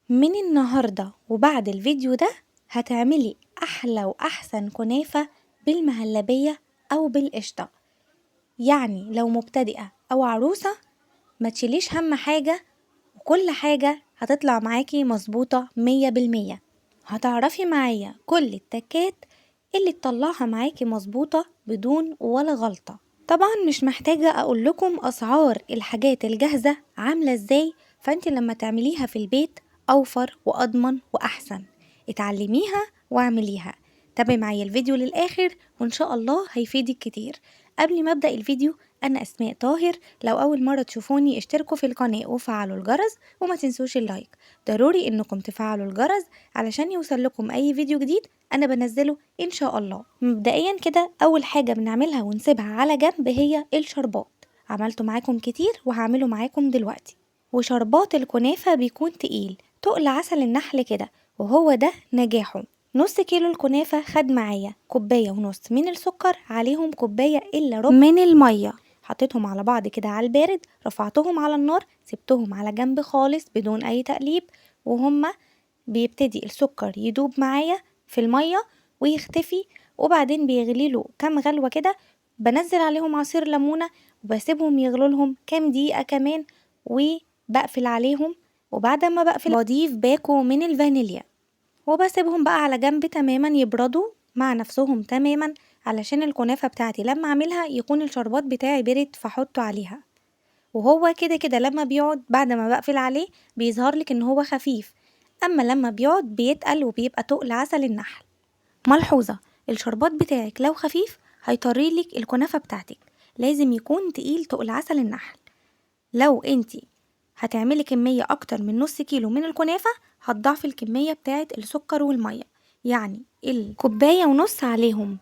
من النهاردة وبعد الفيديو ده هتعملي أحلى وأحسن كنافة بالمهلبية أو بالقشطة. يعني لو مبتدئة أو عروسة ما تشيليش هم حاجة، وكل حاجة هتطلع معاكي مظبوطة 100%. هتعرفي معايا كل التكات اللي تطلعها معاكي مظبوطة بدون ولا غلطة. طبعا مش محتاجة أقول لكم أسعار الحاجات الجاهزة عاملة ازاي، فانت لما تعمليها في البيت أوفر وأضمن وأحسن. اتعلميها واعمليها. تابعي معايا الفيديو للآخر وإن شاء الله هيفيدك كتير. قبل ما أبدأ الفيديو، أنا أسماء طاهر. لو أول مرة تشوفوني اشتركوا في القناة وفعلوا الجرس وما تنسوش اللايك. ضروري إنكم تفعلوا الجرس علشان يوصل لكم أي فيديو جديد أنا بنزله إن شاء الله. مبدئيا كده أول حاجة بنعملها ونسيبها على جنب هي الشربات. عملته معاكم كتير وهعمله معاكم دلوقتي. وشربات الكنافة بيكون تقيل تقل عسل النحل كده، وهو ده نجاحه. نص كيلو الكنافة خد معايا كوباية ونص من السكر، عليهم كوباية إلا ربع من المية. حطيتهم على بعض كده على البارد، رفعتهم على النار، سبتهم على جنب خالص بدون أي تقليب. وهما بيبتدي السكر يدوب معايا في المية ويختفي، وبعدين بيغليله كام غلوة كده. بنزل عليهم عصير ليمونة وبسيبهم يغلوا لهم كام دقيقة كمان، وبقفل عليهم. وبعد ما بقفل بضيف باكو من الفانيليا وبسيبهم بقى على جنب تماما يبردوا مع نفسهم تماما، علشان الكنافة بتاعتي لما اعملها يكون الشربات بتاعي برد فاحطه عليها. وهو كده كده لما بيقعد بعد ما بقفل عليه بيظهر لك ان هو خفيف، اما لما بيقعد بيتقل وبيبقى تقل عسل النحل. ملحوظة: الشربات بتاعك لو خفيف هيطريلك الكنافة بتاعتك، لازم يكون تقيل تقل عسل النحل. لو انتي هتعملي كمية اكتر من نص كيلو من الكنافة هتضعفي الكمية بتاعت السكر والمية. يعني الكوباية ونص عليهم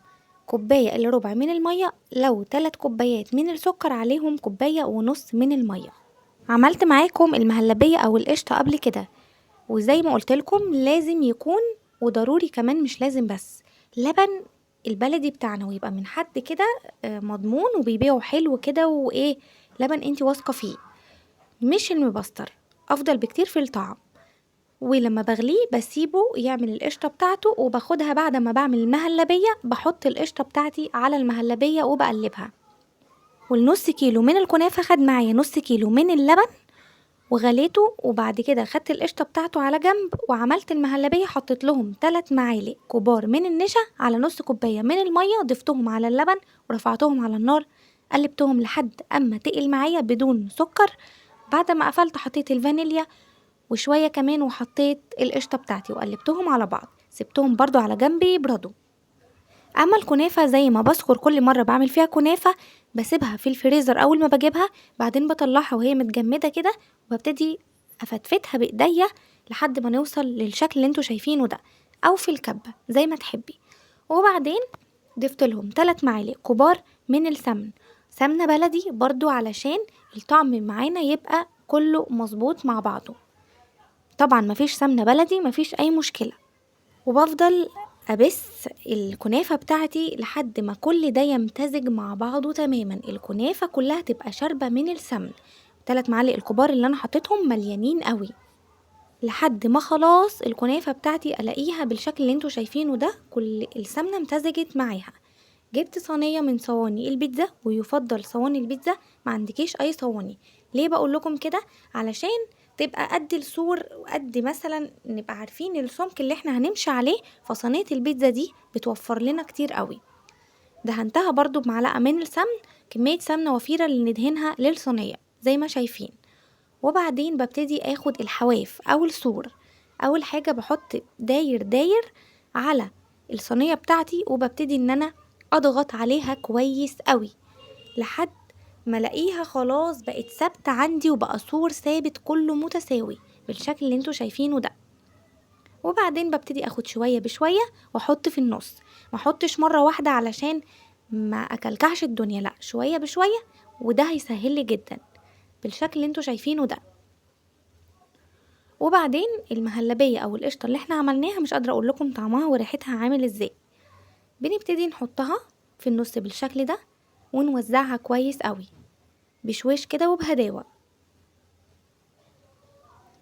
كوباية الا ربع من المية، لو 3 كوبايات من السكر عليهم كوباية ونص من المية. عملت معاكم المهلبية او القشطة قبل كده، وزي ما قلتلكم لازم يكون، وضروري كمان مش لازم بس، لبن البلدي بتاعنا، ويبقى من حد كده مضمون وبيبيعه حلو كده وايه، لبن انتي واثقة فيه، مش المبستر. افضل بكتير في الطعم. ولما بغليه بسيبه يعمل القشطة بتاعته، وباخدها بعد ما بعمل المهلبية بحط القشطة بتاعتي على المهلبية وبقلبها. والنص كيلو من الكنافة خد معايا نص كيلو من اللبن وغليته، وبعد كده خدت القشطة بتاعته على جنب وعملت المهلبية. حطيت لهم 3 معالق كبار من النشا على نص كوباية من المية، ضفتهم على اللبن ورفعتهم على النار، قلبتهم لحد اما تقل معايا بدون سكر. بعد ما قفلت حطيت الفانيليا وشوية كمان وحطيت القشطة بتاعتي وقلبتهم على بعض، سبتهم برضو على جنب يبردوا. اما الكنافة زي ما بذكر كل مرة بعمل فيها كنافة، بسيبها في الفريزر اول ما بجيبها، بعدين بطلعها وهي متجمدة كده وببتدي افتفتها بايديا لحد ما نوصل للشكل اللي انتوا شايفينه ده، او في الكبة زي ما تحبي. وبعدين ضفت لهم 3 معالق كبار من السمن، سمنة بلدي برضو علشان الطعم معانا يبقى كله مظبوط مع بعضه. طبعا مفيش سمنة بلدي مفيش اي مشكلة. وبفضل أبس الكنافة بتاعتي لحد ما كل ده يمتزج مع بعضه تماما، الكنافة كلها تبقى شاربة من السمن. 3 معالق الكبار اللي انا حطيتهم مليانين قوي، لحد ما خلاص الكنافة بتاعتي الاقيها بالشكل اللي انتوا شايفينه ده، كل السمنة امتزجت معاها. جبت صينية من صواني البيتزا، ويفضل صواني البيتزا، ما عندكيش اي صواني. ليه بقول لكم كده؟ علشان تبقى قد السور وقد مثلا نبقى عارفين السمك اللي احنا هنمشي عليه، فصينية البيتزا دي بتوفر لنا كتير قوي. دهنتها برضو بمعلقة من السمن، كمية سمنة وفيرة اللي ندهنها للصينية زي ما شايفين. وبعدين ببتدي اخد الحواف او السور. اول حاجة بحط داير داير على الصينية بتاعتي، وببتدي ان انا اضغط عليها كويس قوي لحد ما الاقيها خلاص بقت ثابتة عندي، وبقى سور ثابت كله متساوي بالشكل اللي انتوا شايفينه ده. وبعدين ببتدي اخد شوية بشوية واحط في النص، ما احطش مرة واحدة علشان ما اكلكعش الدنيا، لا شوية بشوية، وده هيسهل لي جدا بالشكل اللي انتوا شايفينه ده. وبعدين المهلبية او القشطة اللي احنا عملناها مش قادرة اقول لكم طعمها وريحتها عامل ازاي. بنبتدي نحطها في النص بالشكل ده ونوزعها كويس قوي بشويش كده وبهداوة.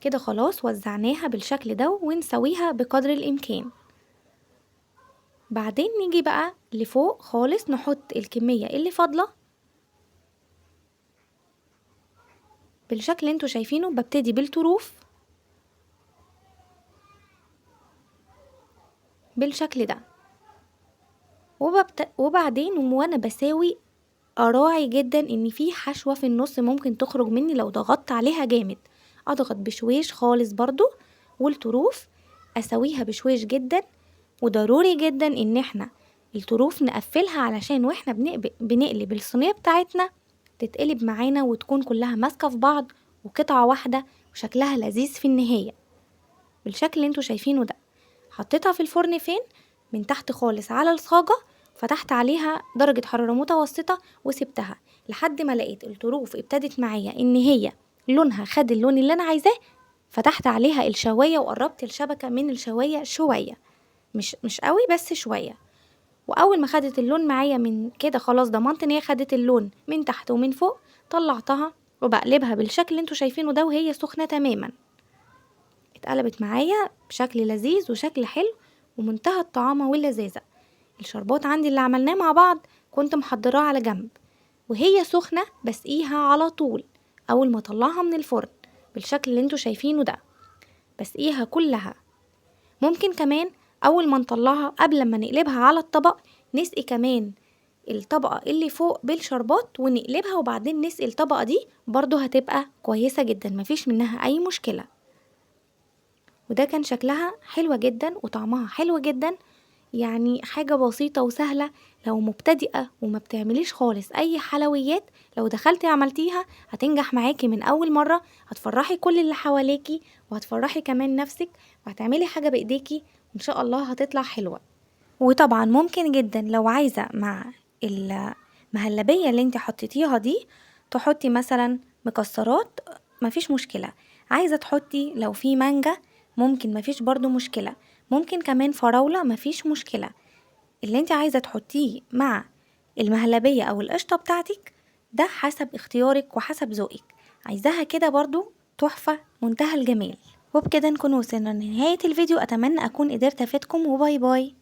كده خلاص وزعناها بالشكل ده ونسويها بقدر الامكان. بعدين نيجي بقى لفوق خالص نحط الكمية اللي فاضلة بالشكل اللي انتوا شايفينه. ببتدي بالطروف بالشكل ده، وبعدين وانا بساوي اراعي جدا ان في حشوة في النص ممكن تخرج مني لو ضغطت عليها جامد. اضغط بشويش خالص برضو، والطروف اسويها بشويش جدا. وضروري جدا ان احنا الطروف نقفلها علشان واحنا بنقلب الصينية بتاعتنا تتقلب معانا وتكون كلها ماسكة في بعض وقطعة واحدة وشكلها لذيذ في النهاية بالشكل اللي انتوا شايفينه ده. حطيتها في الفرن فين؟ من تحت خالص على الصاجة، فتحت عليها درجة حرارة متوسطة وسبتها لحد ما لقيت الطروف ابتدت معايا ان هي لونها خد اللون اللي انا عايزاه. فتحت عليها الشواية وقربت الشبكة من الشواية شوية، مش قوي بس شوية. واول ما خدت اللون معايا من كده خلاص ضمنت ان هي خدت اللون من تحت ومن فوق، طلعتها وبقلبها بالشكل اللي انتوا شايفينه ده وهي سخنة تماما. اتقلبت معايا بشكل لذيذ وشكل حلو ومنتهى الطعامة واللذاذة. الشربات عندي اللي عملناه مع بعض كنت محضراه على جنب، وهي سخنة بسقيها على طول اول ما اطلعها من الفرن بالشكل اللي انتوا شايفينه ده. بسقيها كلها. ممكن كمان اول ما نطلعها قبل ما نقلبها على الطبق نسقي كمان الطبقة اللي فوق بالشربات ونقلبها، وبعدين نسقي الطبقة دي برضو هتبقى كويسة جدا مفيش منها اي مشكلة. وده كان شكلها حلوة جدا وطعمها حلو جدا. يعني حاجة بسيطة وسهلة لو مبتدئة وما بتعمليش خالص اي حلويات، لو دخلتي عملتيها هتنجح معاكي من اول مرة. هتفرحي كل اللي حواليكي وهتفرحي كمان نفسك، وهتعملي حاجة بايديكي وان شاء الله هتطلع حلوة. وطبعا ممكن جدا لو عايزة مع المهلبية اللي انت حطيتيها دي تحطي مثلا مكسرات، مفيش مشكلة. عايزة تحطي لو في مانجا ممكن، مفيش برضو مشكلة. ممكن كمان فراولة، مفيش مشكلة. اللي انت عايزة تحطيه مع المهلبية او القشطة بتاعتك ده حسب اختيارك وحسب ذوقك. عايزاها كده برضو تحفة منتهى الجمال. وبكده نكون وصلنا لنهاية الفيديو. اتمنى اكون قدرت افيدكم، وباي باي.